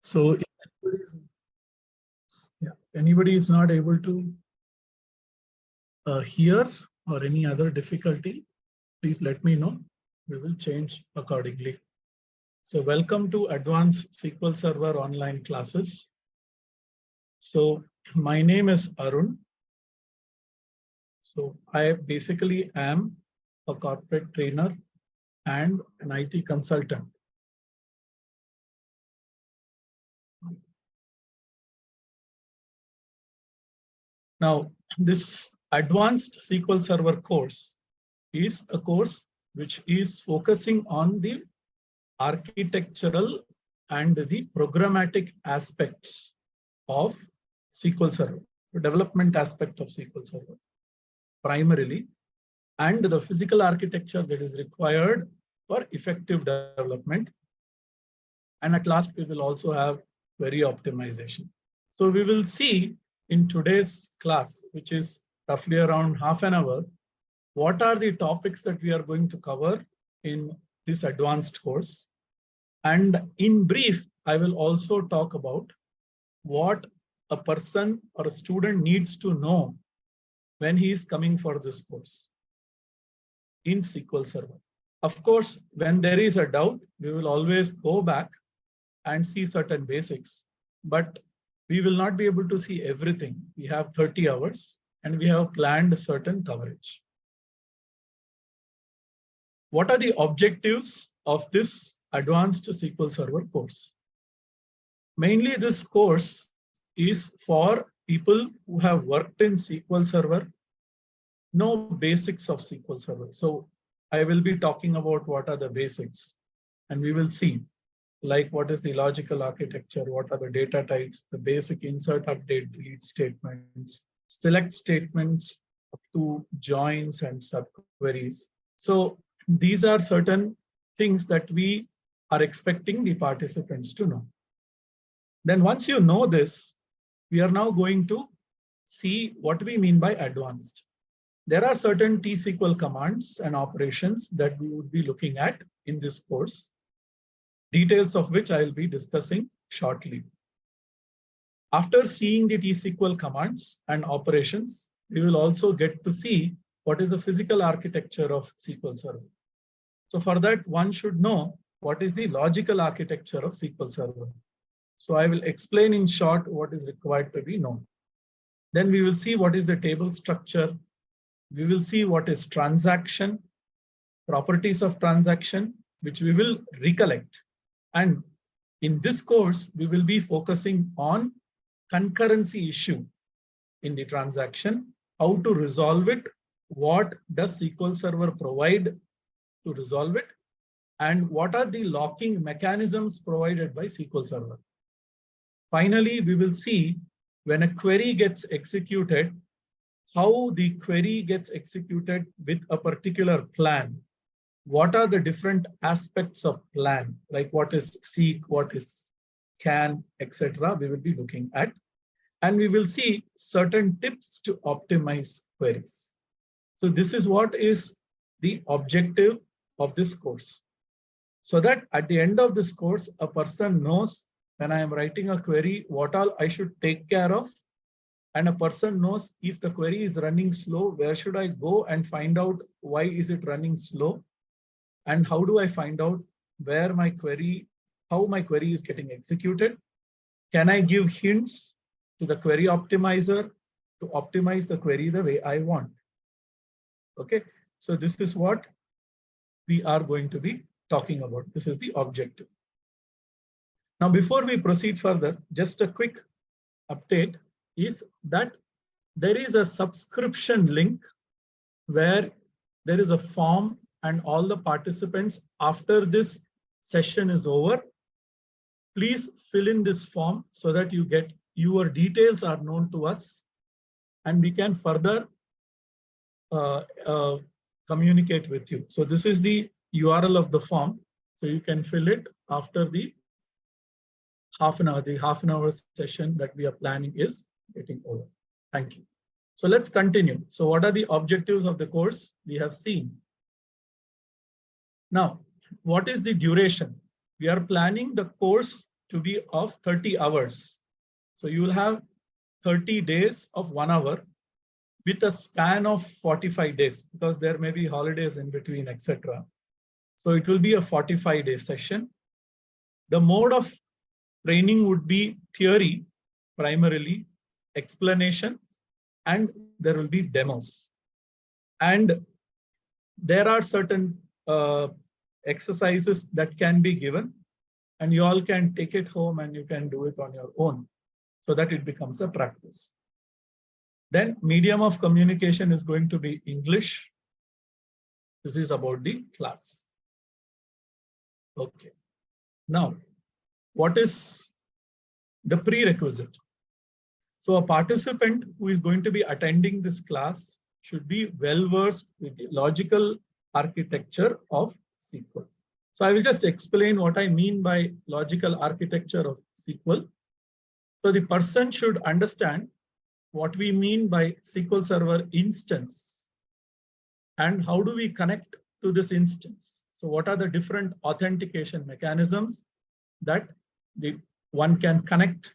So if anybody is not able to hear or any other difficulty, please let me know. We will change accordingly. So welcome to Advance SQL Server online classes. So my name is Arun. So I basically am a corporate trainer and an IT consultant. Now, this Advanced SQL Server course is a course which is focusing on the architectural and the programmatic aspects of SQL Server, the development aspect of SQL Server primarily, and the physical architecture that is required for effective development. And at last, we will also have query optimization. So we will see in today's class, which is roughly around half an hour, what are the topics that we are going to cover in this advanced course. And in brief, I will also talk about what a person or a student needs to know when he is coming for this course in SQL Server. Of course, when there is a doubt, we will always go back and see certain basics, but we will not be able to see everything. We have 30 hours and we have planned certain coverage. What are the objectives of this Advanced SQL Server course? Mainly this course is for people who have worked in SQL Server, know basics of SQL Server. So I will be talking about what are the basics, and we will see like what is the logical architecture, what are the data types, the basic insert, update, delete statements, select statements up to joins and subqueries. So these are certain things that we are expecting the participants to know. Then once you know this, we are now going to see what we mean by advanced. There are certain T-SQL commands and operations that we would be looking at in this course, details of which I will be discussing shortly. After seeing the T-SQL commands and operations, we will also get to see what is the physical architecture of SQL Server. So for that, one should know what is the logical architecture of SQL Server. So I will explain in short what is required to be known. Then we will see what is the table structure. We will see what is transaction, properties of transaction, which we will recollect. And in this course, we will be focusing on concurrency issue in the transaction, how to resolve it, what does SQL Server provide to resolve it, and what are the locking mechanisms provided by SQL Server. Finally, we will see when a query gets executed, how the query gets executed with a particular plan. What are the different aspects of plan, like what is seek, what is scan, etc. we will be looking at. And we will see certain tips to optimize queries. So this is what is the objective of this course. So that at the end of this course, a person knows when I am writing a query, what all I should take care of. And a person knows if the query is running slow, where should I go and find out why is it running slow? And how do I find out where my query, how my query is getting executed? Can I give hints to the query optimizer to optimize the query the way I want? Okay, so this is what we are going to be talking about. This is the objective. Now, before we proceed further, just a quick update is that there is a subscription link where there is a form, and all the participants after this session is over, please fill in this form so that you get your details are known to us and we can further communicate with you. So this is the URL of the form. So you can fill it after the half an hour session that we are planning is getting over. Thank you. So let's continue. So what are the objectives of the course? We have seen. Now, what is the duration? We are planning the course to be of 30 hours. So you will have 30 days of 1 hour with a span of 45 days because there may be holidays in between, etc. So it will be a 45-day session. The mode of training would be theory primarily, explanation, and there will be demos. And there are certain exercises that can be given, and you all can take it home and you can do it on your own so that it becomes a practice. Then medium of communication is going to be English. This is about the class. Okay. Now, what is the prerequisite? So a participant who is going to be attending this class should be well versed with the logical architecture of SQL. So I will just explain what I mean by logical architecture of SQL. So the person should understand what we mean by SQL Server instance and how do we connect to this instance. So what are the different authentication mechanisms that one can connect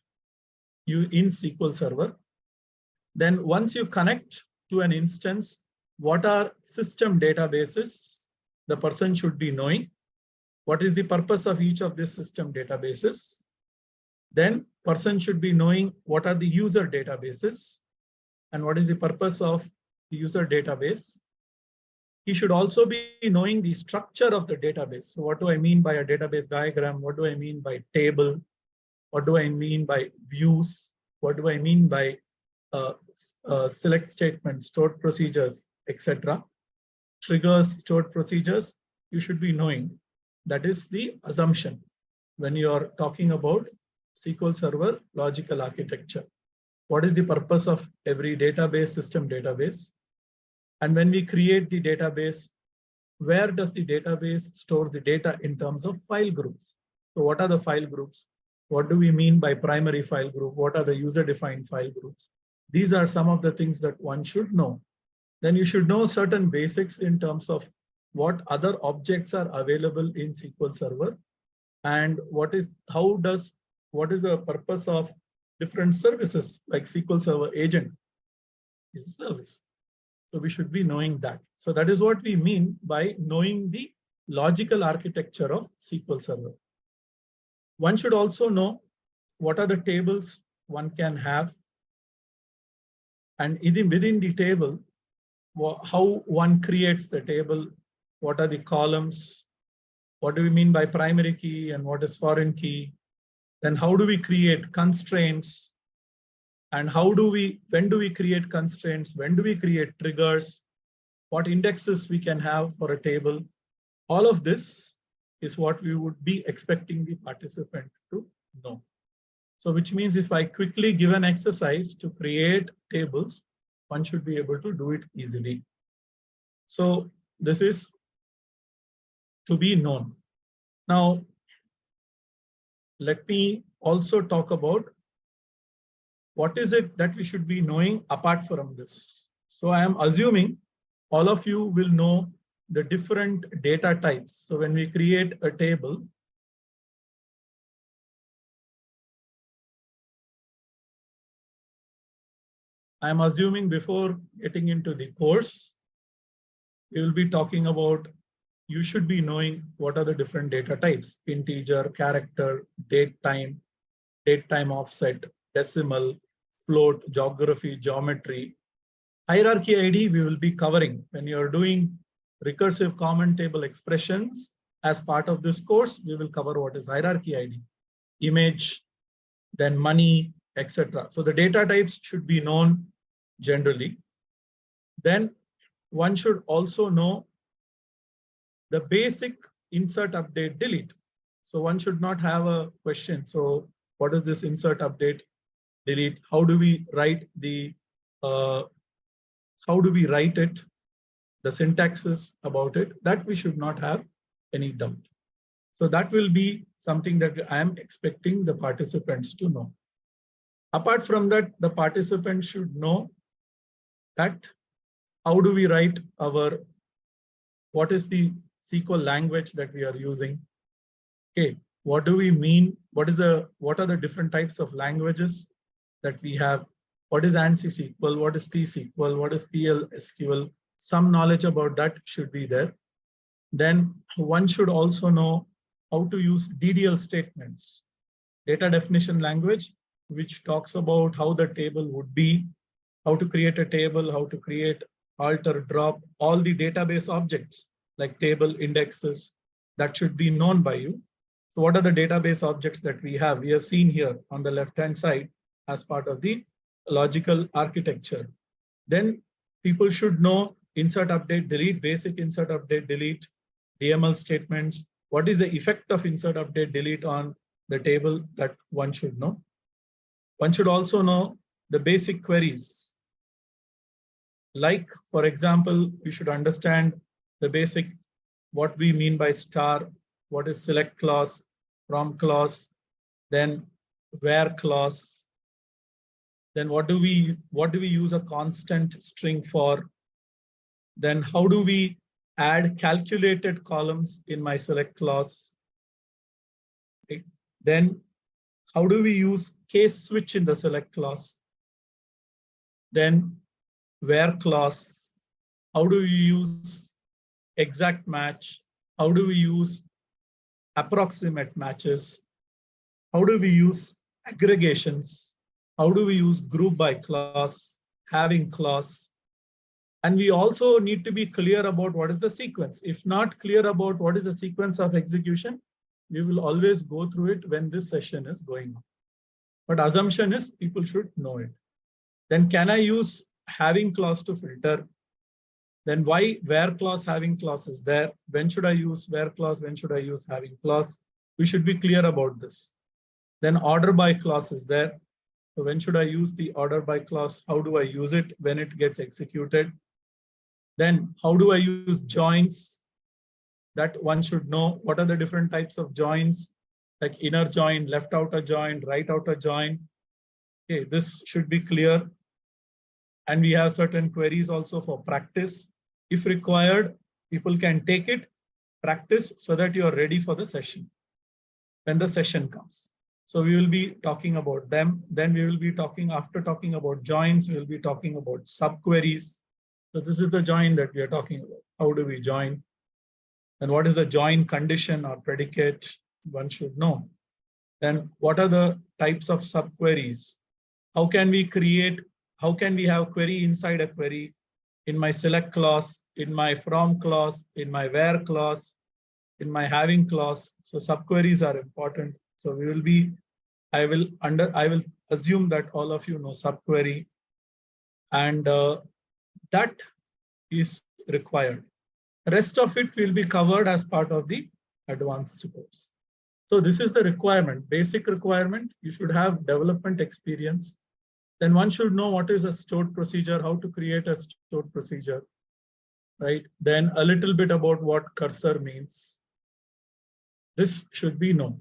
you in SQL Server. Then once you connect to an instance, what are system databases the person should be knowing? What is the purpose of each of these system databases? Then person should be knowing what are the user databases and what is the purpose of the user database. He should also be knowing the structure of the database. So what do I mean by a database diagram? What do I mean by table? What do I mean by views? What do I mean by select statements, stored procedures, etc. Triggers, stored procedures, you should be knowing. That is the assumption when you are talking about SQL Server logical architecture. What is the purpose of every database, system database? And when we create the database, where does the database store the data in terms of file groups? So what are the file groups? What do we mean by primary file group? What are the user-defined file groups? These are some of the things that one should know. Then you should know certain basics in terms of what other objects are available in SQL Server and what is the purpose of different services like SQL Server agent is a service. So we should be knowing that. So that is what we mean by knowing the logical architecture of SQL Server. One should also know what are the tables one can have, and within the table, how one creates the table, what are the columns, what do we mean by primary key and what is foreign key, then how do we create constraints, and when do we create constraints, when do we create triggers, what indexes we can have for a table. All of this is what we would be expecting the participant to know. So which means if I quickly give an exercise to create tables, one should be able to do it easily. So this is to be known. Now, let me also talk about what is it that we should be knowing apart from this. So I am assuming all of you will know the different data types. So when we create a table, I'm assuming before getting into the course, we will be talking about, you should be knowing what are the different data types: integer, character, date time offset, decimal, float, geography, geometry. Hierarchy ID we will be covering when you're doing recursive common table expressions. As part of this course, we will cover what is hierarchy ID, image, then money, etc. So the data types should be known generally. Then one should also know the basic insert, update, delete. So one should not have a question. So what is this insert, update, delete? How do we write it? The syntaxes about it, that we should not have any doubt. So that will be something that I am expecting the participants to know. Apart from that, the participants should know that how do we write what is the SQL language that we are using? Okay, What do we mean? What are the different types of languages that we have? What is ANSI SQL? What is T-SQL? What is PL/SQL? Some knowledge about that should be there. Then one should also know how to use DDL statements, data definition language, which talks about how the table would be, how to create a table, how to create, alter, drop, all the database objects like table indexes that should be known by you. So what are the database objects that we have? We have seen here on the left-hand side as part of the logical architecture. Then people should know insert, update, delete, basic insert, update, delete, DML statements. What is the effect of insert, update, delete on the table that one should know? One should also know the basic queries. Like, for example, we should understand the basic, what we mean by star, what is select clause, from clause, then where clause, then what do we use a constant string for, then how do we add calculated columns in my select clause, okay. Then how do we use case switch in the select clause, then where clause, how do we use exact match, how do we use approximate matches, how do we use aggregations, how do we use group by clause, having clause. And we also need to be clear about what is the sequence. If not clear about what is the sequence of execution, we will always go through it when this session is going on. But assumption is people should know it. Then can I use having clause to filter? Then why where clause, having clause is there? When should I use where clause? When should I use having clause? We should be clear about this. Then order by clause is there. So when should I use the order by clause? How do I use it when it gets executed? Then how do I use joins? That one should know. What are the different types of joins? Like inner join, left outer join, right outer join. Okay, this should be clear. And we have certain queries also for practice. If required, people can take it, practice so that you are ready for the session when the session comes. So we will be talking about them. Then we will be talking, after talking about joins, we will be talking about subqueries. So this is the join that we are talking about. How do we join? And what is the join condition or predicate? One should know. Then what are the types of subqueries? How can we create, how can we have query inside a query? In my select clause, in my from clause, in my where clause, in my having clause. So subqueries are important. So we will be, I will assume that all of you know subquery, and that is required. Rest of it will be covered as part of the advanced course. So this is the requirement, basic requirement. You should have development experience. Then one should know what is a stored procedure, how to create a stored procedure, right? Then a little bit about what cursor means. This should be known.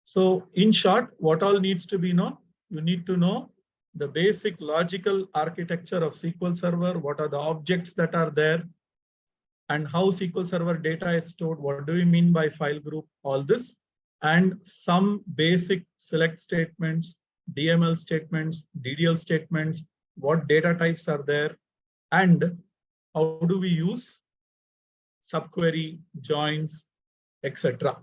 So in short, what all needs to be known? You need to know the basic logical architecture of SQL Server, what are the objects that are there, and how SQL Server data is stored. What do we mean by file group? All this, and some basic select statements, DML statements, DDL statements, what data types are there, and how do we use subquery, joins, etc.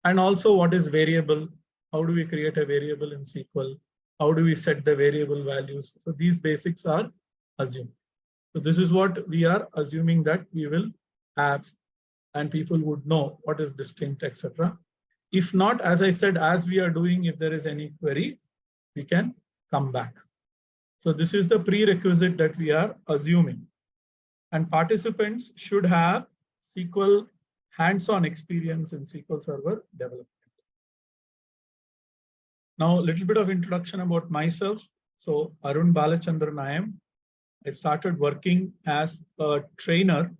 And also what is variable? How do we create a variable in SQL? How do we set the variable values? So these basics are assumed. So this is what we are assuming that we will have, and people would know what is distinct, etc. If not, as I said, as we are doing, if there is any query, we can come back. So this is the prerequisite that we are assuming. And participants should have SQL hands-on experience in SQL Server development. Now, a little bit of introduction about myself. So Arun Balachandran I am. I started working as a trainer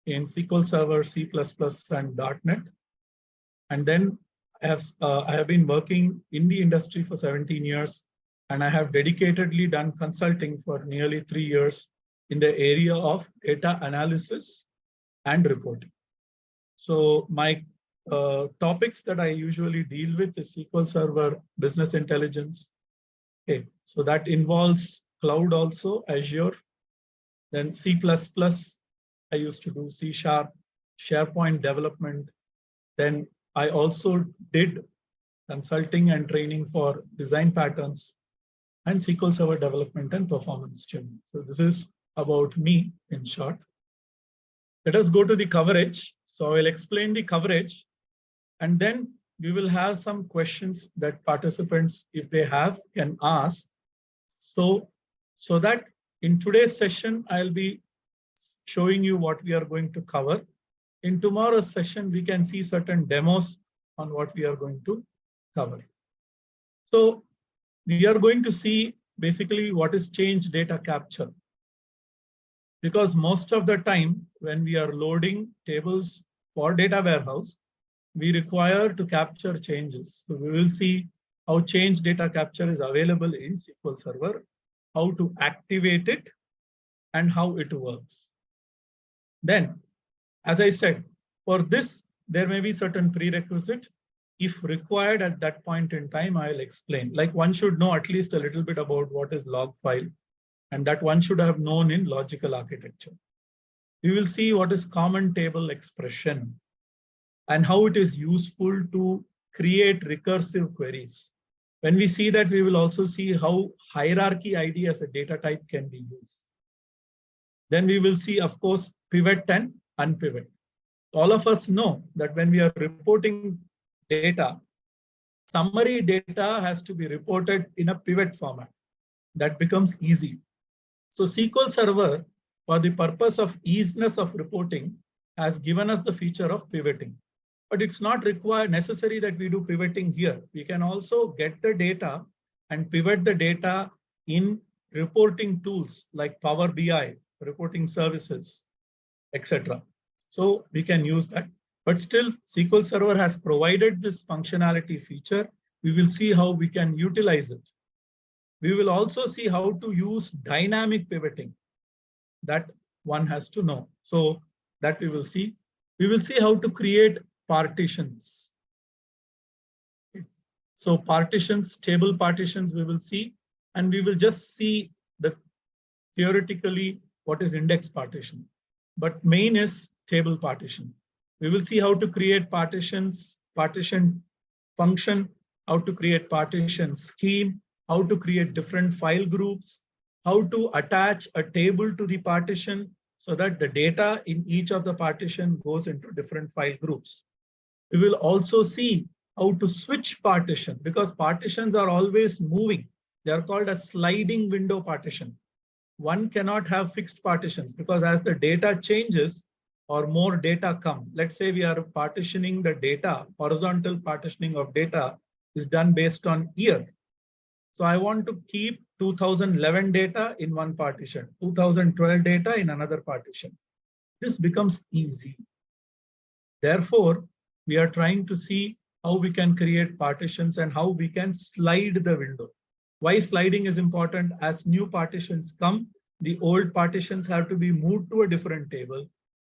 in SQL Server, C++, and .NET. And then I have been working in the industry for 17 years, and I have dedicatedly done consulting for nearly 3 years in the area of data analysis and reporting. So my topics that I usually deal with is SQL Server, business intelligence. Okay, so that involves cloud also, Azure, then C++. I used to do C#, SharePoint development. Then I also did consulting and training for design patterns and SQL Server development and performance tuning. So this is about me in short. Let us go to the coverage. So I'll explain the coverage, and then we will have some questions that participants, if they have, can ask. So that in today's session, I'll be showing you what we are going to cover. In tomorrow's session, we can see certain demos on what we are going to cover. So we are going to see basically what is change data capture. Because most of the time when we are loading tables for data warehouse, we require to capture changes. So we will see how change data capture is available in SQL Server, how to activate it, and how it works. Then, as I said, for this, there may be certain prerequisite. If required at that point in time, I'll explain. Like one should know at least a little bit about what is log file, and that one should have known in logical architecture. We will see what is common table expression and how it is useful to create recursive queries. When we see that, we will also see how hierarchy ID as a data type can be used. Then we will see, of course, pivot and unpivot. All of us know that when we are reporting data, summary data has to be reported in a pivot format. That becomes easy. So SQL Server, for the purpose of easiness of reporting, has given us the feature of pivoting. But it's not necessary that we do pivoting here. We can also get the data and pivot the data in reporting tools like Power BI, reporting services, etc. So we can use that. But still, SQL Server has provided this functionality feature. We will see how we can utilize it. We will also see how to use dynamic pivoting. That one has to know. So that we will see. We will see how to create partitions. So partitions, table partitions, we will see. And we will just see the theoretically what is index partition. But main is table partition. We will see how to create partitions, partition function, how to create partition scheme, how to create different file groups, how to attach a table to the partition so that the data in each of the partition goes into different file groups. We will also see how to switch partition, because partitions are always moving. They are called a sliding window partition. One cannot have fixed partitions because as the data changes or more data come, let's say we are partitioning the data, horizontal partitioning of data is done based on year. So I want to keep 2011 data in one partition, 2012 data in another partition. This becomes easy. Therefore, we are trying to see how we can create partitions and how we can slide the window. Why sliding is important? As new partitions come, the old partitions have to be moved to a different table,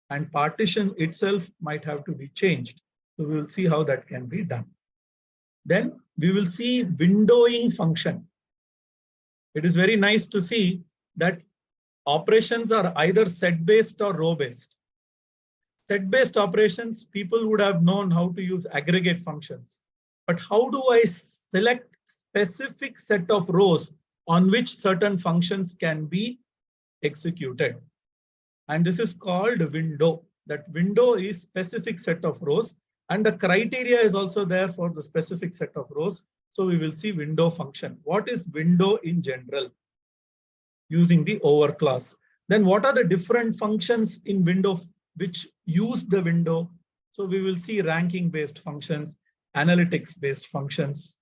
and partition itself might have to be changed. So we will see how that can be done. Then we will see windowing function. It is very nice to see that operations are either set-based or row-based. Set-based operations, people would have known how to use aggregate functions. But how do I select specific set of rows on which certain functions can be executed? And this is called window. That window is specific set of rows, and the criteria is also there for the specific set of rows. So we will see window function. What is window in general? Using the over class. Then what are the different functions in window which use the window? So we will see ranking based functions, analytics based functions,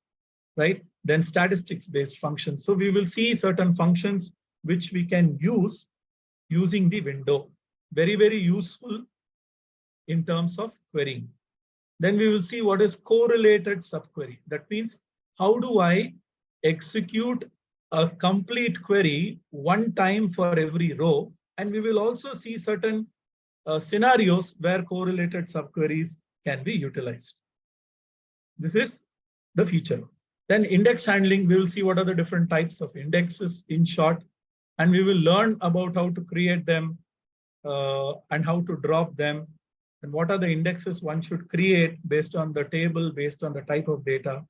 right? Then statistics based functions. So we will see certain functions which we can use using the window. Very, very useful in terms of querying. Then we will see what is correlated subquery. That means how do I execute a complete query one time for every row? And we will also see certain scenarios where correlated subqueries can be utilized. This is the feature. Then index handling, we will see what are the different types of indexes in short, and we will learn about how to create them and how to drop them, and what are the indexes one should create based on the table, based on the type of data.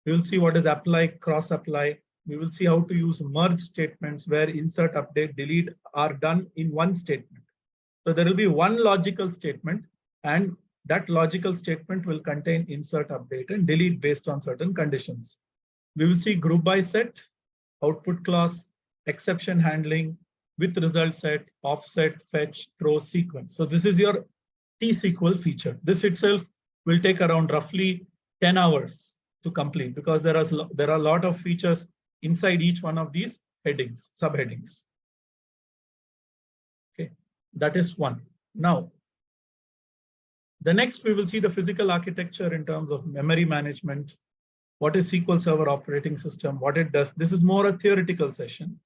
We will see what is apply, cross apply. We will see how to use merge statements where insert, update, delete are done in one statement. So there will be one logical statement, and that logical statement will contain insert, update, and delete based on certain conditions. We will see group by set, output class, exception handling, with result set, offset, fetch, throw, sequence. So this is your T-SQL feature. This itself will take around roughly 10 hours to complete because there are a lot of features inside each one of these headings, subheadings. Okay, that is one. Now, the next we will see the physical architecture in terms of memory management. What is SQL Server operating system, what it does. This is more a theoretical session.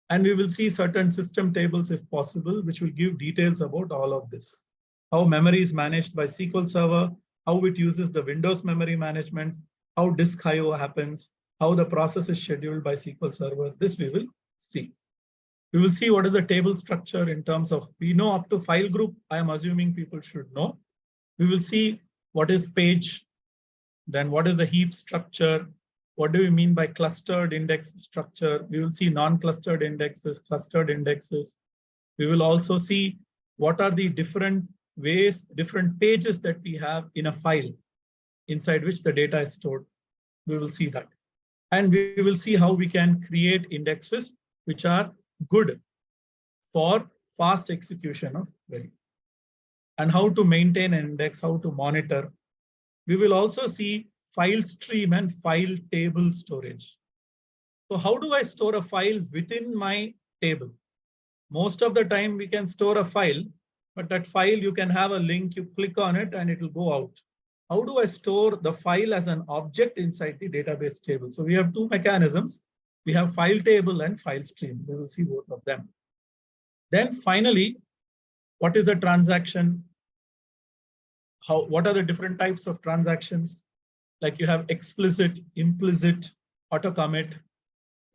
And we will see certain system tables if possible, which will give details about all of this. How memory is managed by SQL Server, how it uses the Windows memory management, how disk I/O happens, how the process is scheduled by SQL Server. This we will see. We will see what is the table structure in terms of, we know up to file group, I am assuming people should know. We will see what is page, then what is the heap structure, what do we mean by clustered index structure. We will see non-clustered indexes, clustered indexes. We will also see what are the different ways, different pages that we have in a file inside which the data is stored. We will see that. And we will see how we can create indexes which are good for fast execution of query, and how to maintain an index, how to monitor. We will also see file stream and file table storage. So how do I store a file within my table? Most of the time we can store a file, but that file you can have a link, you click on it and it will go out. How do I store the file as an object inside the database table? So we have two mechanisms. We have file table and file stream. We will see both of them. Then finally, what is a transaction? What are the different types of transactions? Like you have explicit, implicit, auto commit.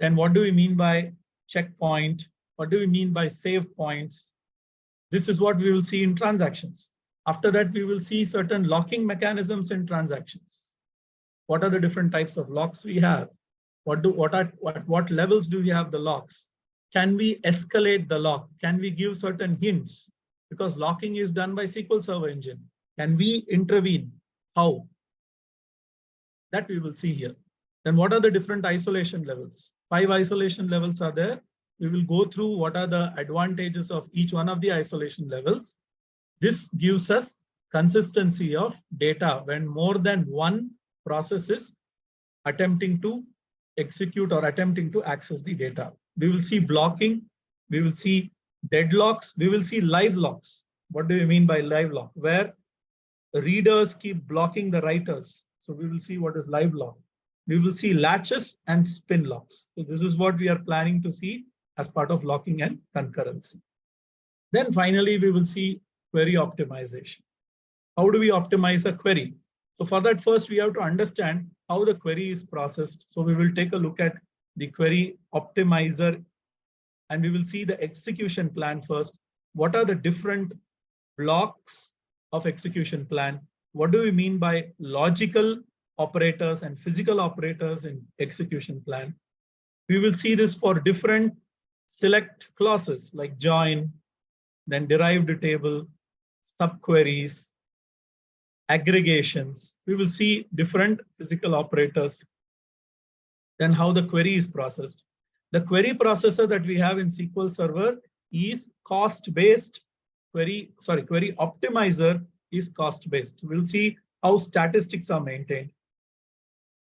Then what do we mean by checkpoint? What do we mean by save points? This is what we will see in transactions. After that, we will see certain locking mechanisms in transactions. What are the different types of locks we have? What levels do we have the locks? Can we escalate the lock? Can we give certain hints? Because locking is done by SQL Server engine. Can we intervene? How? That we will see here. Then what are the different isolation levels? 5 isolation levels are there. We will go through what are the advantages of each one of the isolation levels. This gives us consistency of data when more than one process is attempting to execute or attempting to access the data. We will see blocking. We will see deadlocks. We will see live locks. What do we mean by live lock? Where readers keep blocking the writers. So we will see what is live lock. We will see latches and spin locks. So this is what we are planning to see as part of locking and concurrency. Then finally, we will see query optimization. How do we optimize a query? So for that, first we have to understand how the query is processed. So we will take a look at the query optimizer and we will see the execution plan first. What are the different blocks of execution plan? What do we mean by logical operators and physical operators in execution plan? We will see this for different select clauses like join, then derived table, subqueries, aggregations. We will see different physical operators. Then how the query is processed. The query processor that we have in SQL Server is cost-based. Query optimizer is cost-based. We'll see how statistics are maintained.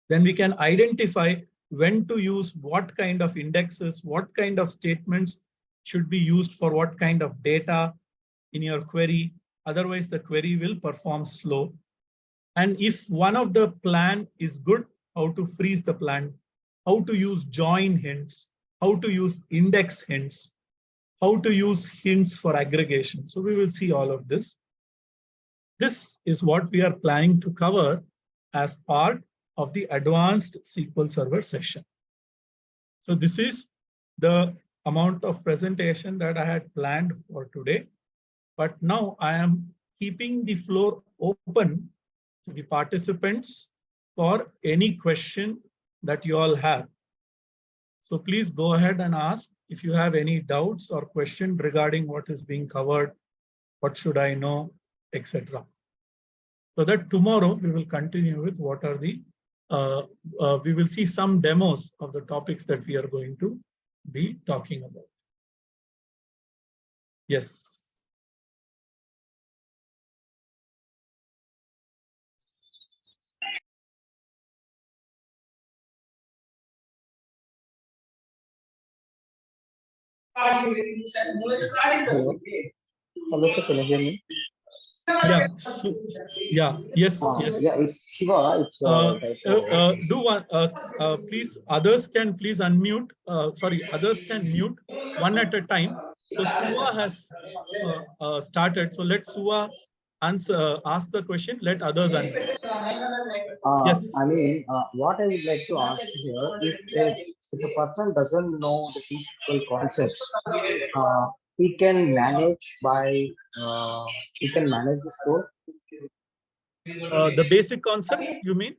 Then we can identify when to use what kind of indexes, what kind of statements should be used for what kind of data in your query. Otherwise, the query will perform slow. And if one of the plan is good, how to freeze the plan, how to use join hints, how to use index hints, how to use hints for aggregation. So we will see all of this. This is what we are planning to cover as part of the Advanced SQL Server session. So this is the amount of presentation that I had planned for today. But now I am keeping the floor open to the participants for any question that you all have. So please go ahead and ask if you have any doubts or question regarding what is being covered, what should I know, etc. So that tomorrow we will continue with what are the, we will see some demos of the topics that we are going to be talking about. Yes. Hello. Hello, sir. Can you hear me? Yeah. So, yeah. Yes. Yes. Yeah, it's Shiva. It's Do one. Please, others can please unmute. Sorry, others can mute one at a time. So Suva has started. So let Suva answer. Ask the question. Let others unmute. Yes. I mean, what I would like to ask here, if a person doesn't know the physical concepts, he can manage by he can manage the score. The basic concept, you mean?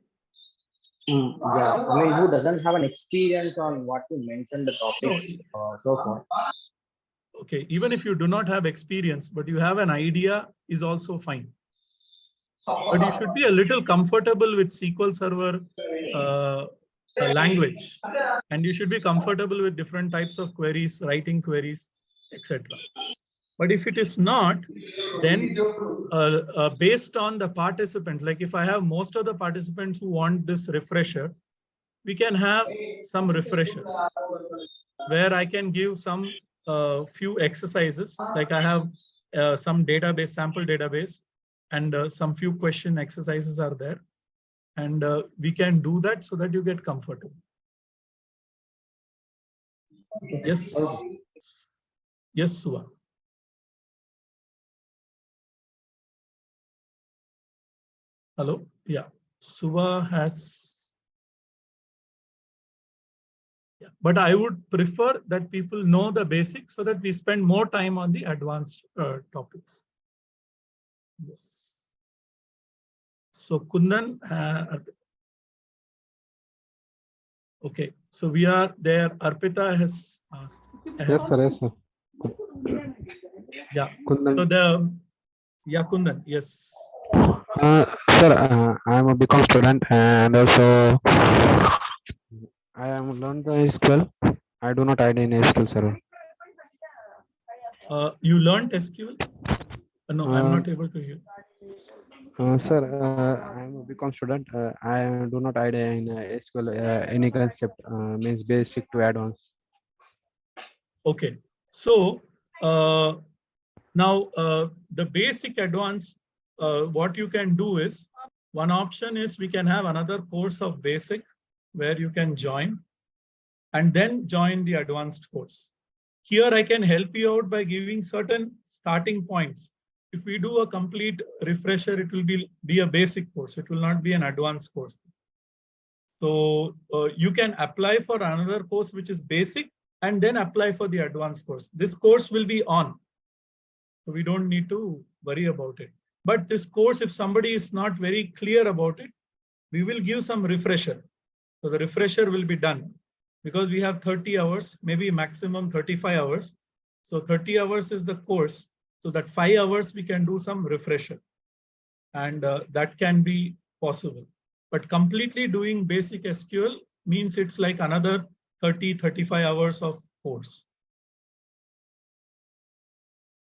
Yeah, I mean, who doesn't have an experience on what you mentioned the topics so far. Okay, even if you do not have experience, but you have an idea, is also fine. But you should be a little comfortable with SQL Server language, and you should be comfortable with different types of queries, writing queries, etc. But if it is not, then based on the participants, like if I have most of the participants who want this refresher, we can have some refresher where I can give some few exercises, like I have some database, sample database, and some few question exercises are there. And we can do that so that you get comfortable. Yes. Yes, Suva. Hello. Yeah. Suva has. Yeah. But I would prefer that people know the basics so that we spend more time on the advanced topics. Yes. So Kundan, okay. So we are there. Arpita has asked. Yes, sir. Yes, sir. Yeah. Kundan. So yeah, Kundan. Yes. Sir, I am a BCom student and also I am learned the SQL. I do not ID in SQL server. You learned SQL? No, I'm not able to hear. Sir, I am a BCom student. I do not ID in SQL any concept means basic to advanced. Okay. So now the basic advanced, what you can do is, one option is we can have another course of basic where you can join and then join the advanced course. Here I can help you out by giving certain starting points. If we do a complete refresher, it will be a basic course. It will not be an advanced course. So you can apply for another course which is basic and then apply for the advanced course. This course will be on. So we don't need to worry about it. But this course, if somebody is not very clear about it, we will give some refresher. So the refresher will be done because we have 30 hours, maybe maximum 35 hours. So 30 hours is the course. So that 5 hours we can do some refresher. And that can be possible. But completely doing basic SQL means it's like another 30-35 hours of course.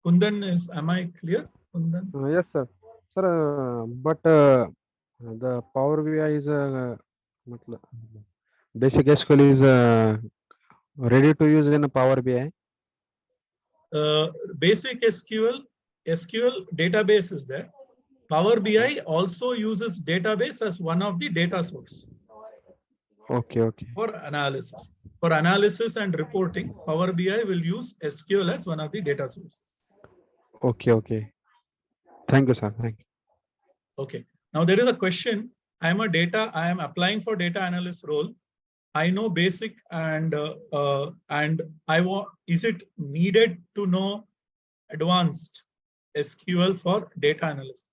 Kundan, am I clear? Kundan? Yes, sir. Sir, but the Power BI is basic SQL is ready to use in a Power BI. Basic SQL database is there. Power BI also uses database as one of the data source. Okay. For analysis. For analysis and reporting, Power BI will use SQL as one of the data sources. Okay. Thank you, sir. Thank you. Okay. Now there is a question. I am applying for data analyst role. I know basic and I want, is it needed to know advanced SQL for data analyst?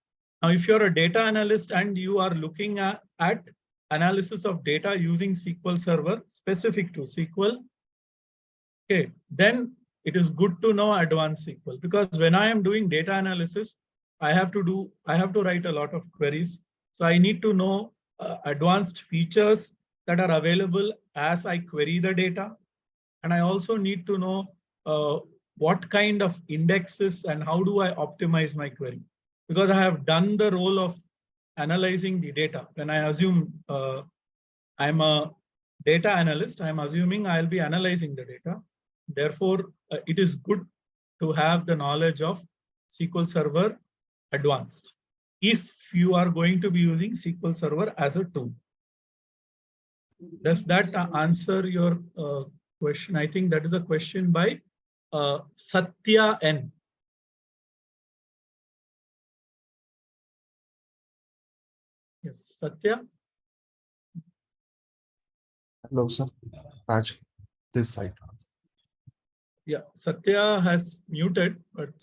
Now, if you're a data analyst and you are looking at analysis of data using SQL Server specific to SQL, okay, then it is good to know advanced SQL, because when I am doing data analysis, I have to write a lot of queries. So I need to know advanced features that are available as I query the data. And I also need to know what kind of indexes and how do I optimize my query, because I have done the role of analyzing the data. When I assume I'm a data analyst, I'm assuming I'll be analyzing the data. Therefore, it is good to have the knowledge of SQL Server Advanced if you are going to be using SQL Server as a tool. Does that answer your question? I think that is a question by Satya N. Yes, Satya. Hello, sir. Raj, this side. Yeah, Satya has muted, but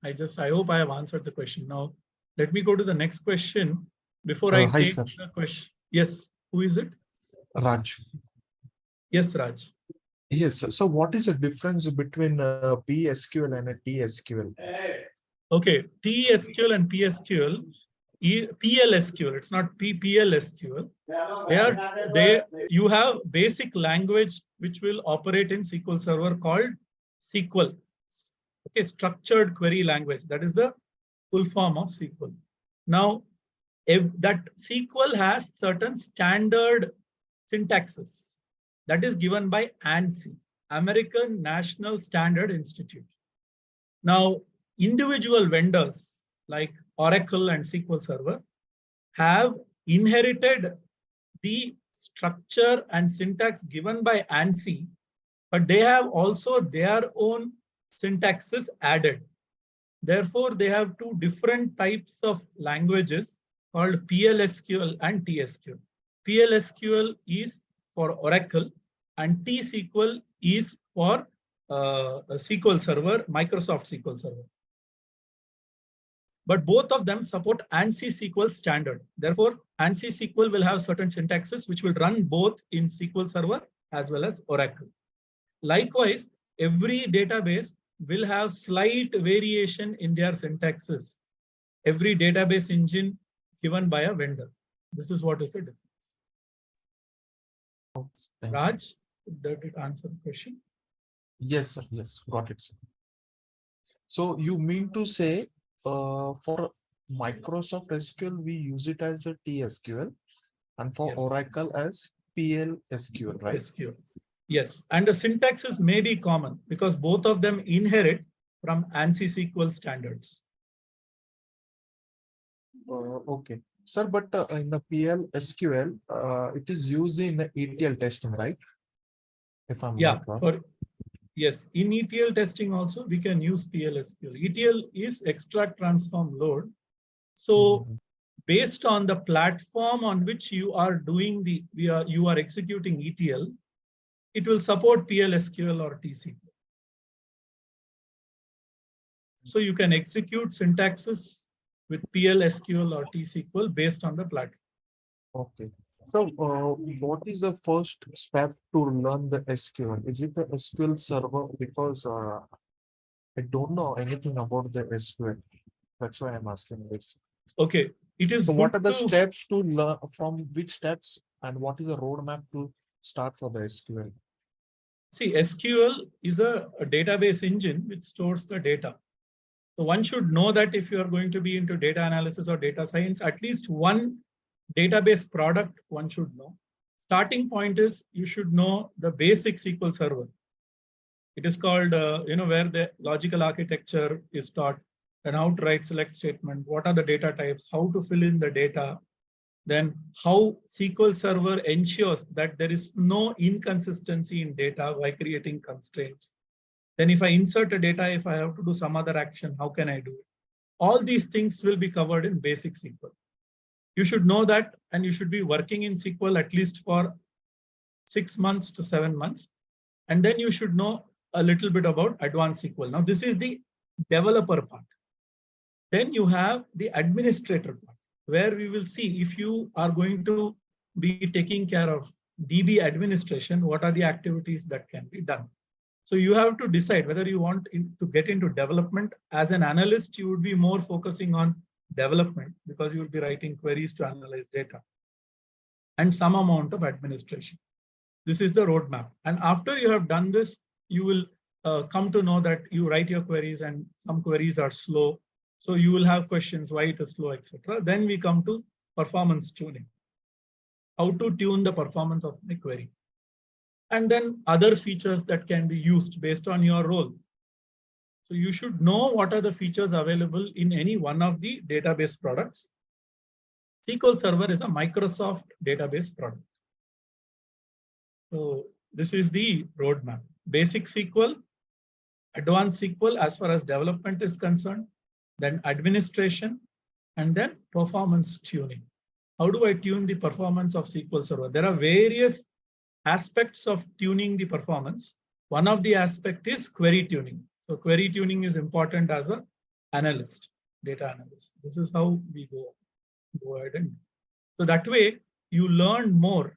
I hope I have answered the question. Now, let me go to the next question before I Hi, take sir. the question. Yes, who is it? Raj. Yes, Raj. Yes, sir. So what is the difference between PSQL and a TSQL? Okay, TSQL and PSQL, PLSQL, it's not PLSQL. You have basic language which will operate in SQL Server called SQL. Okay, structured query language. That is the full form of SQL. Now, if that SQL has certain standard syntaxes that is given by ANSI, American National Standard Institute. Now, individual vendors like Oracle and SQL Server have inherited the structure and syntax given by ANSI, but they have also their own syntaxes added. Therefore, they have two different types of languages called PLSQL and TSQL. PLSQL is for Oracle and T-SQL is for SQL Server, Microsoft SQL Server. But both of them support ANSI SQL standard. Therefore, ANSI SQL will have certain syntaxes which will run both in SQL Server as well as Oracle. Likewise, every database will have slight variation in their syntaxes. Every database engine given by a vendor. This is what is the difference. Raj, did it answer the question? Yes, sir. Yes, got it, sir. So you mean to say for Microsoft SQL, we use it as a TSQL and for Yes. Oracle as PLSQL, right? SQL. Yes, and the syntaxes may be common because both of them inherit from ANSI SQL standards. Okay, sir, but in the PLSQL, it is used in ETL testing, right? If I'm Yeah, not wrong. yes, in ETL testing also we can use PLSQL. ETL is extract, transform, load. So based on the platform on which you are doing you are executing ETL, it will support PLSQL or T-SQL. So you can execute syntaxes with PLSQL or T-SQL based on the platform. Okay. So, what is the first step to learn the SQL? Is it the SQL server? Because I don't know anything about the SQL. That's why I'm asking this. Okay, it is So, good what are the to steps to learn? From which steps, and what is the roadmap to start for the SQL? see. SQL is a database engine which stores the data. So one should know that if you are going to be into data analysis or data science, at least one database product one should know. Starting point is you should know the basic SQL Server. It is called, where the logical architecture is taught, and how to write select statement, what are the data types, how to fill in the data, then how SQL Server ensures that there is no inconsistency in data by creating constraints. Then if I insert a data, if I have to do some other action, how can I do it? All these things will be covered in basic SQL. You should know that, and you should be working in SQL at least for 6 months to 7 months. And then you should know a little bit about Advanced SQL. Now, this is the developer part. Then you have the administrator part, where we will see if you are going to be taking care of DB administration, what are the activities that can be done. So you have to decide whether you want to get into development. As an analyst, you would be more focusing on development because you will be writing queries to analyze data and some amount of administration. This is the roadmap. And after you have done this, you will come to know that you write your queries and some queries are slow. So you will have questions why it is slow, etc. Then we come to performance tuning. How to tune the performance of the query. And then other features that can be used based on your role. So you should know what are the features available in any one of the database products. SQL Server is a Microsoft database product. So this is the roadmap. Basic SQL, Advanced SQL as far as development is concerned, then administration, and then performance tuning. How do I tune the performance of SQL Server? There are various aspects of tuning the performance. One of the aspect is query tuning. So query tuning is important as an analyst, data analyst. This is how we go ahead and so that way you learn more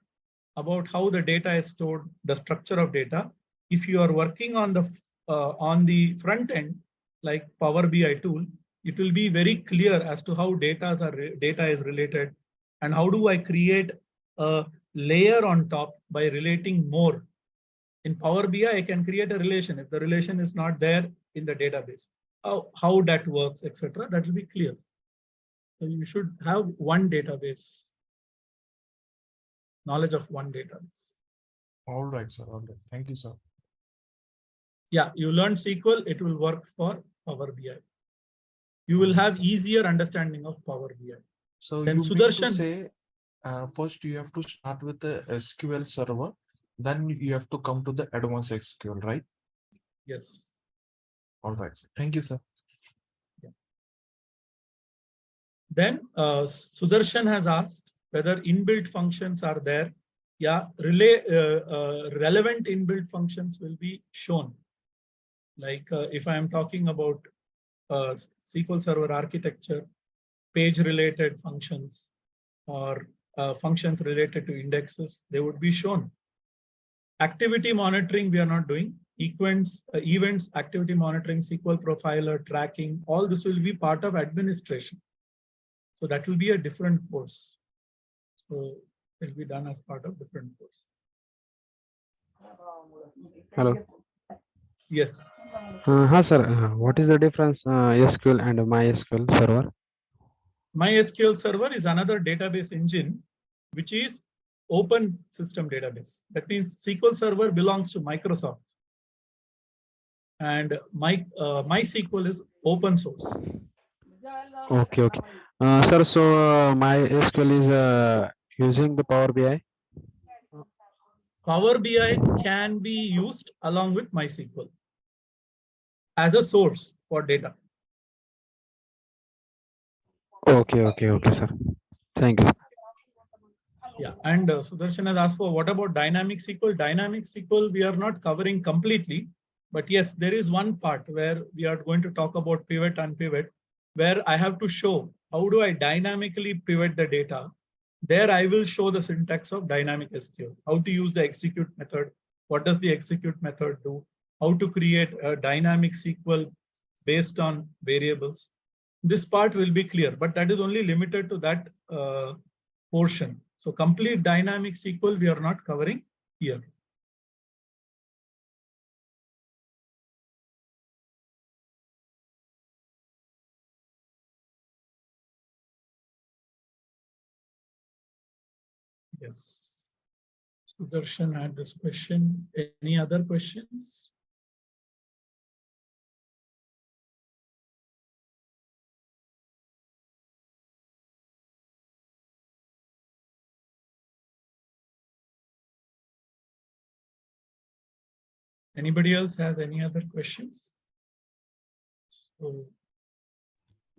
about how the data is stored, the structure of data. If you are working on the front end, like Power BI tool, it will be very clear as to how data is related and how do I create a layer on top by relating more. In Power BI, I can create a relation. If the relation is not there in the database, how that works, etc., that will be clear. So you should have one database, knowledge of one database. All right, sir. All right. Thank you, sir. Yeah, you learn SQL, it will work for Power BI. You will have easier understanding of Power BI. So Then you mean to Sudarshan, say, first you have to start with the SQL server, then you have to come to the advanced SQL, right? yes. All right. Sir. Thank you, sir. Yeah. Then Sudarshan has asked whether inbuilt functions are there. Yeah, relevant inbuilt functions will be shown. Like if I am talking about SQL Server architecture, page-related functions, or functions related to indexes, they would be shown. Activity monitoring, we are not doing. Events, activity monitoring, SQL profiler, tracking, all this will be part of administration. So that will be a different course. So it will be done as part of different course. Hello. Yes. Hi, sir. What is the difference SQL and MySQL server? MySQL Server is another database engine, which is open system database. That means SQL Server belongs to Microsoft. And MySQL is open source. Okay, okay. Sir, so MySQL is using the Power BI? Power BI can be used along with MySQL as a source for data. Okay, okay, okay, sir. Thank you. Yeah, and Sudarshan has asked for what about dynamic SQL? Dynamic SQL we are not covering completely, but yes, there is one part where we are going to talk about pivot and pivot, where I have to show how do I dynamically pivot the data. There I will show the syntax of dynamic SQL, how to use the execute method, what does the execute method do, how to create a dynamic SQL based on variables. This part will be clear, but that is only limited to that portion. So complete dynamic SQL we are not covering here. Yes. Sudarshan had this question. Any other questions? Anybody else has any other questions? So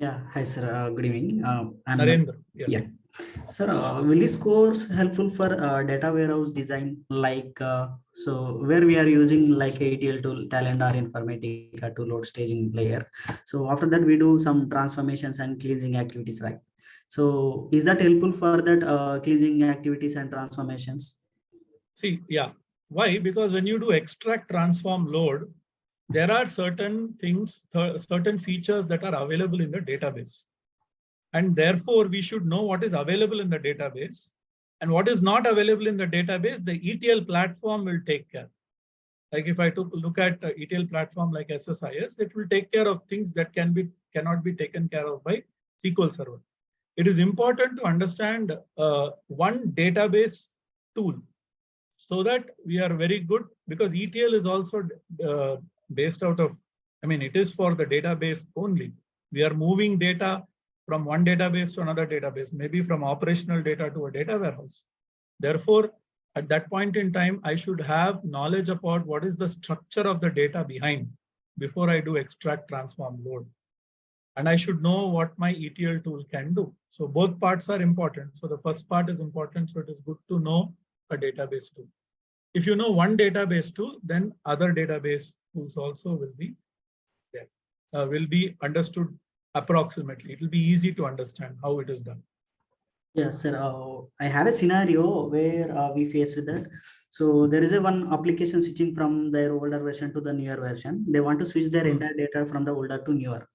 Yeah, hi sir. Good evening. I'm Narendra. Yeah. yeah, sir. Will this course helpful for data warehouse design, like so where we are using like ATL tool, Talent or Informatica to load staging layer. So after that we do some transformations and cleansing activities, right? So is that helpful for that cleansing activities and transformations? See, yeah. Why? Because when you do extract, transform, load, there are certain things, certain features that are available in the database. And therefore, we should know what is available in the database. And what is not available in the database, the ETL platform will take care. Like if I look at ETL platform like SSIS, it will take care of things that cannot be taken care of by SQL Server. It is important to understand one database tool so that we are very good, because ETL is also based out of, I mean, it is for the database only. We are moving data from one database to another database, maybe from operational data to a data warehouse. Therefore, at that point in time, I should have knowledge about what is the structure of the data behind before I do extract, transform, load. And I should know what my ETL tool can do. So both parts are important. So the first part is important. So it is good to know a database tool. If you know one database tool, then other database tools also will be there, will be understood approximately. It will be easy to understand how it is done. Yes, sir. I have a scenario where we faced that. So there is a one application switching from their older version to the newer version. They want to switch their entire data from the older to newer.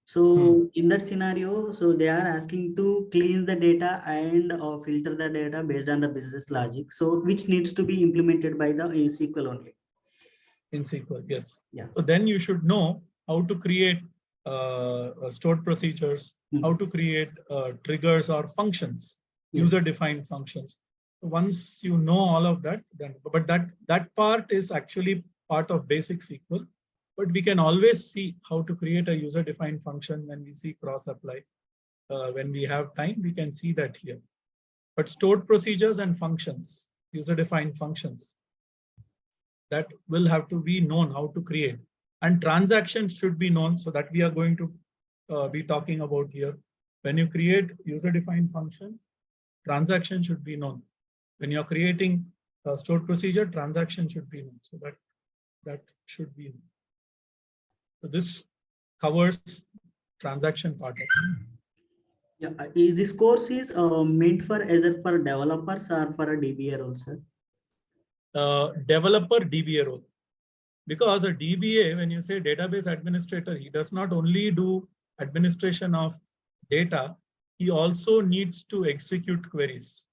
So in that scenario, so they are asking to clean the data and filter the data based on the business logic. So which needs to be implemented by the SQL only. In SQL, yes. Yeah. So then you should know how to create stored procedures, how to create triggers or functions, user-defined functions. Once you know all of that, then but that part is actually part of basic SQL. But we can always see how to create a user-defined function when we see cross-apply. When we have time, we can see that here. But stored procedures and functions, user-defined functions, that will have to be known how to create. And transactions should be known, so that we are going to be talking about here. When you create user-defined function, transaction should be known. When you're creating a stored procedure, transaction should be known. So that should be known. So this covers transaction part of it. Yeah, is this course is meant for either for developers or for a DBA also? Developer DBA role. Because a DBA, when you say database administrator, he does not only do administration of data, he also needs to execute queries.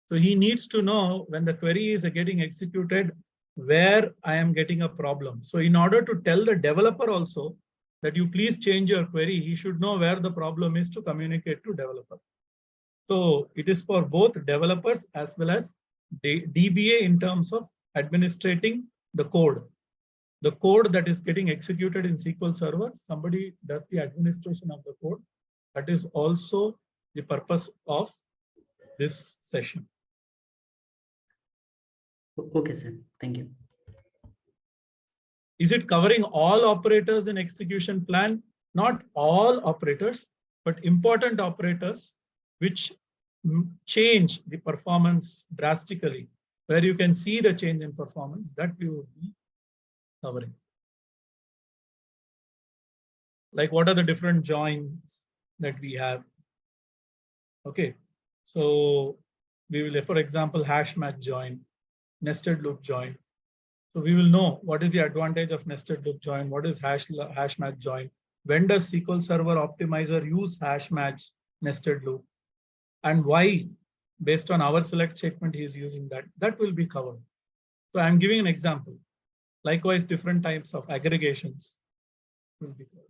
So he needs to know when the query is getting executed, where I am getting a problem. So in order to tell the developer also that you please change your query, he should know where the problem is to communicate to developer. So it is for both developers as well as DBA in terms of administrating the code. The code that is getting executed in SQL Server, somebody does the administration of the code. That is also the purpose of this session. Okay, sir. Thank you. Is it covering all operators in execution plan? Not all operators, but important operators which change the performance drastically, where you can see the change in performance, that we would be covering. Like what are the different joins that we have? Okay, so we will, for example, hash match join, nested loop join. So we will know what is the advantage of nested loop join, what is hash match join, when does SQL Server Optimizer use hash match nested loop, and why, based on our select statement, he is using that. That will be covered. So I'm giving an example. Likewise, different types of aggregations will be covered.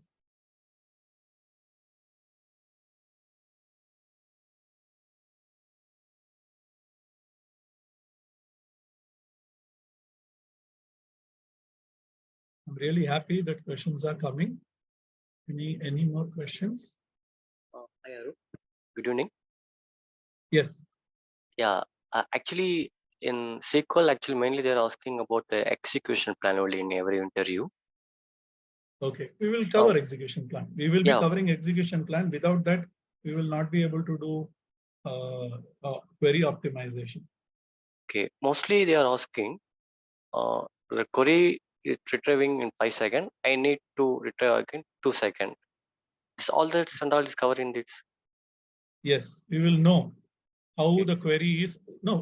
I'm really happy that questions are coming. Any more questions? Hi, Arun. Good evening. Yes. Yeah, actually, in SQL, actually, mainly they're asking about the execution plan only in every interview. Okay, we will cover execution plan. We will be Yeah. covering execution plan. Without that, we will not be able to do query optimization. Okay. Mostly they are asking, the query is retrieving in 5 seconds. I need to retrieve again 2 seconds. It's all that and all is covered in this. Yes, we will know how Okay. the query is. No,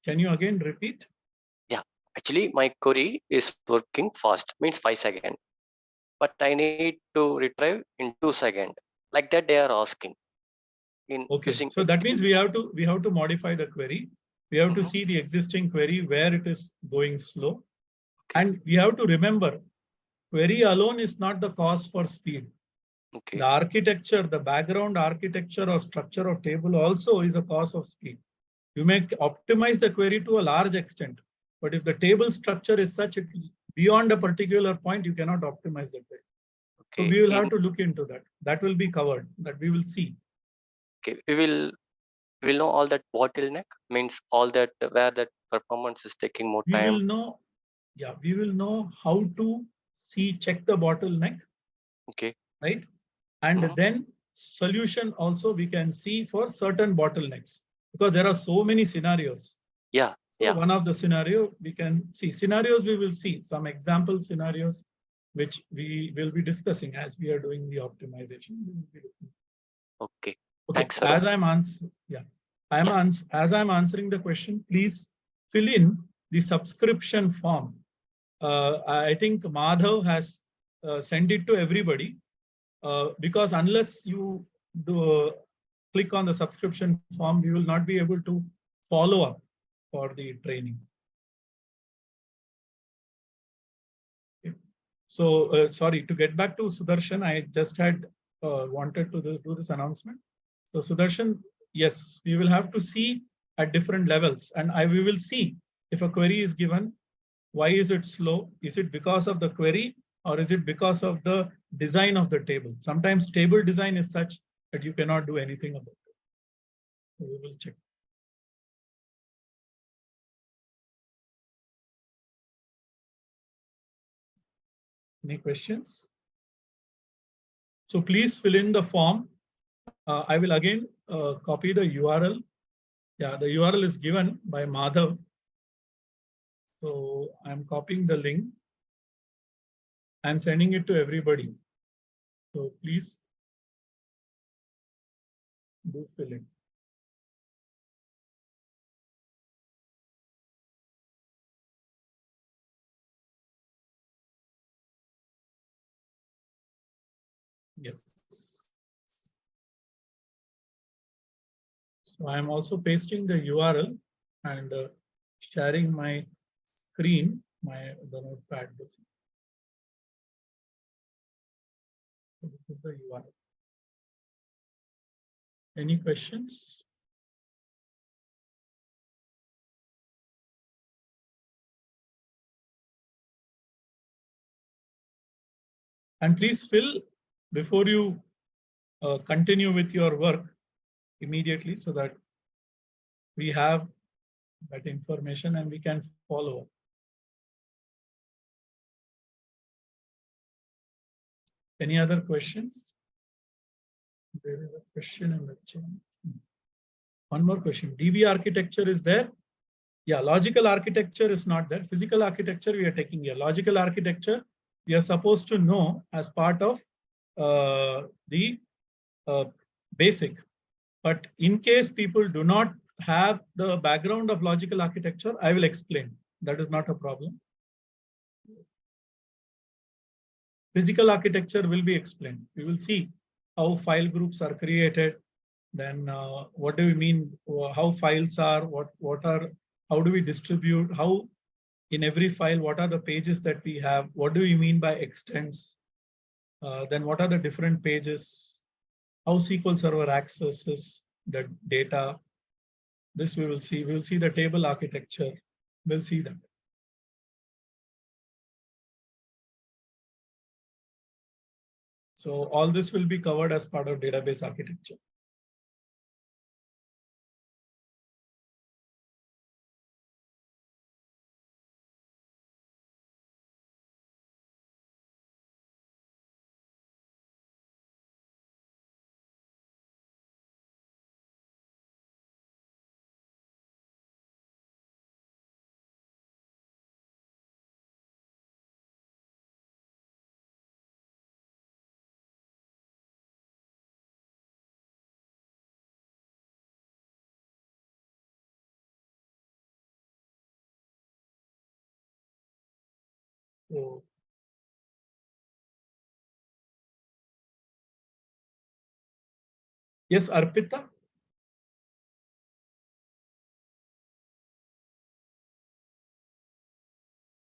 can you again repeat? Yeah. Actually, my query is working fast, means 5 seconds. But I need to retrieve in 2 seconds. Like that they are asking. In Okay, using so that means we have to modify the query. We have to Mhm. see the existing query where it is going slow, Okay. and we have to remember query alone is not the cause for speed. Okay. The architecture, the background architecture or structure of table also is a cause of speed. You may optimize the query to a large extent, but if the table structure is such, it is beyond a particular point, you cannot optimize the query. So Okay. we will In have to look into that. That will be covered, that we will see. okay. We will know all that bottleneck, means all that where that performance is taking more We time. will know, yeah, we will know how to check the bottleneck, Okay. right? And Mhm. then solution also we can see for certain bottlenecks, because there are so many scenarios. Yeah. So Yeah. one of the scenario we can see scenarios, we will see some example scenarios which we will be discussing as we are doing the optimization. We will be looking. Okay. Okay, Thanks, Arun. as I'm answering the question, please fill in the subscription form. I think Madhav has sent it to everybody, because unless you do click on the subscription form, we will not be able to follow up for the training. Okay. So sorry, to get back to Sudarshan, I just had wanted to do this announcement. So Sudarshan, yes, we will have to see at different levels, and we will see if a query is given, why is it slow? Is it because of the query, or is it because of the design of the table? Sometimes table design is such that you cannot do anything about it. So we will check. Any questions? So please fill in the form. I will again copy the URL. Yeah, the URL is given by Madhav. So I'm copying the link. I'm sending it to everybody. So please do fill in. Yes. So I'm also pasting the URL and sharing my screen, the notepad. So this is the URL. Any questions? And please fill before you continue with your work immediately, so that we have that information and we can follow up. Any other questions? There is a question in the chat. One more question. DB architecture is there? Yeah, logical architecture is not there. Physical architecture we are taking here. Logical architecture we are supposed to know as part of the basic. But in case people do not have the background of logical architecture, I will explain. That is not a problem. Physical architecture will be explained. We will see how file groups are created. Then what do we mean? How files are? What are? How do we distribute? How in every file? What are the pages that we have? What do we mean by extents? Then what are the different pages? How SQL Server accesses the data? This we will see. We will see the table architecture. We'll see that. So all this will be covered as part of database architecture. So yes, Arpita.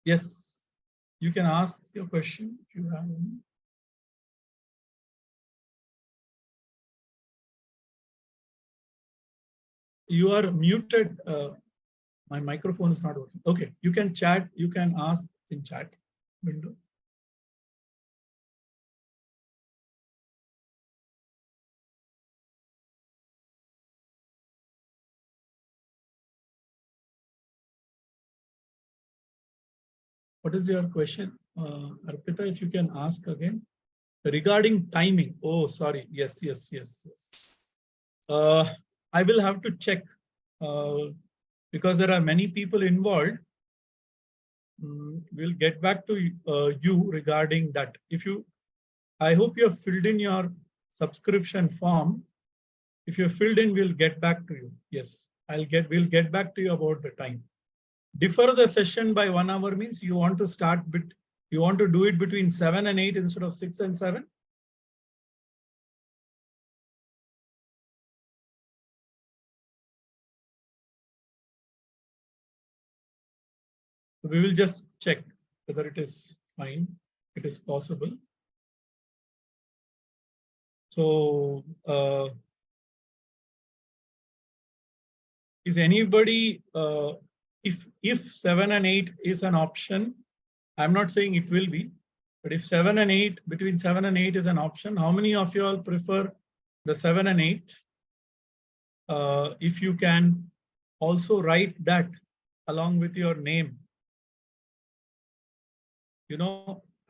Yes, you can ask your question if you have any. You are muted. My microphone is not working. Okay, you can chat. You can ask in chat window. What is your question, Arpita? If you can ask again regarding timing. Oh, sorry. Yes. I will have to check because there are many people involved. We'll get back to you regarding that. I hope you have filled in your subscription form. If you're filled in, we'll get back to you. Yes, we'll get back to you about the time. Defer the session by 1 hour means you want to do it between 7 and 8 instead of 6 and 7. We will just check whether it is fine, it is possible. So is anybody, if 7 and 8 is an option, I'm not saying it will be, but if 7 and 8, between 7 and 8 is an option, how many of you all prefer the 7 and 8? If you can also write that along with your name,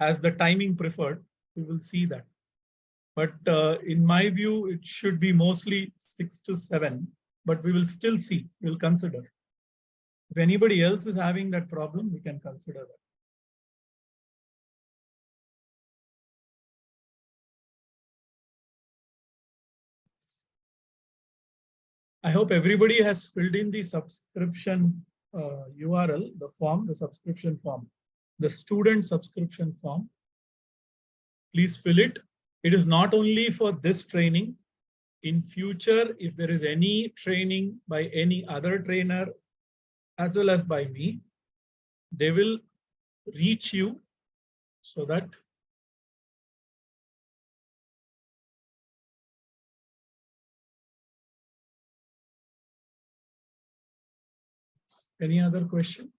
as the timing preferred, we will see that. But in my view, it should be mostly 6 to 7, but we will still see, we'll consider. If anybody else is having that problem, we can consider that. I hope everybody has filled in the subscription URL, the subscription form, the student subscription form. Please fill it. It is not only for this training. In future, if there is any training by any other trainer as well as by me, they will reach you so that any other question?